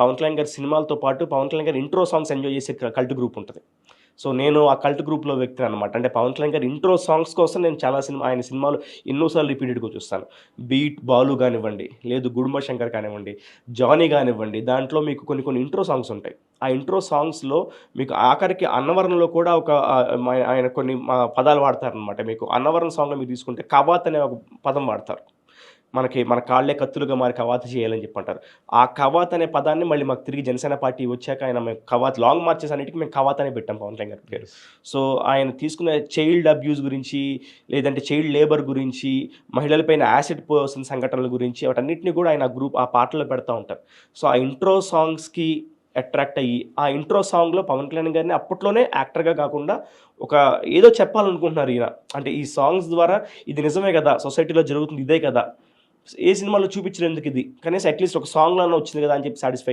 పవన్ కళ్యాణ్ గారి సినిమాలతో పాటు పవన్ కళ్యాణ్ గారి ఇంట్రో సాంగ్స్ ఎంజాయ్ చేసే కల్ట్ గ్రూప్ ఉంటుంది. సో నేను ఆ కల్ట్ గ్రూప్‌లో వ్యక్తిననమాట. అంటే పవన్ కళ్యాణ్ గారి ఇంట్రో సాంగ్స్ కోసం నేను చాలా ఆయన సినిమాలు ఎన్నో సార్లు రిపీటెడ్‌గా చూస్తాను. 'బీట్ బాలు' గానివ్వండి, లేదు 'గుడుంబ శంకర్' కానివ్వండి, 'జానీ' గానివ్వండి, దాంట్లో మీకు కొన్ని కొన్ని ఇంట్రో సాంగ్స్ ఉంటాయి. ఆ ఇంట్రో సాంగ్స్‌లో మీకు ఆఖరికి 'అన్నవరంలో' కూడా ఒక ఆయన కొన్ని పదాలు వాడతారనమాట. మీకు 'అన్నవరం' సాంగ్‌లో మీరు తీసుకుంటే 'కవాత్' అనే ఒక పదం వాడతారు. మన కాళ్ళే కత్తులుగా మారి కవాతు చేయాలని చెప్పంటారు. ఆ కవాత్ అనే పదాన్ని మళ్ళీ మాకు తిరిగి జనసేన పార్టీ వచ్చాక ఆయన మేము కవాత్ లాంగ్ మార్చెస్ అన్నిటికి మేము కవాత్ అనే పెట్టాం పవన్ కళ్యాణ్ గారి పేరు. సో, ఆయన తీసుకున్న చైల్డ్ అబ్యూస్ గురించి, లేదంటే చైల్డ్ లేబర్ గురించి, మహిళలపైన యాసిడ్ పోసిన సంఘటనల గురించి వాటన్నిటిని కూడా ఆయన ఆ పాటల్లో పెడతా ఉంటారు. సో, ఆ ఇంట్రో సాంగ్స్‌కి అట్రాక్ట్ అయ్యి, ఆ ఇంట్రో సాంగ్‌లో పవన్ కళ్యాణ్ గారిని అప్పట్లోనే యాక్టర్‌గా కాకుండా ఒక ఏదో చెప్పాలనుకుంటున్నారు ఈయన. అంటే ఈ సాంగ్స్ ద్వారా ఇది నిజమే గదా! సొసైటీలో జరుగుతుంది ఇదే కదా! ఏ సినిమాలో చూపించరు ఎందుకిది? కనీసం అట్‌లీస్ట్ ఒక సాంగ్‌లో అన్నా వచ్చింది కదా! అని చెప్పి సాటిస్ఫై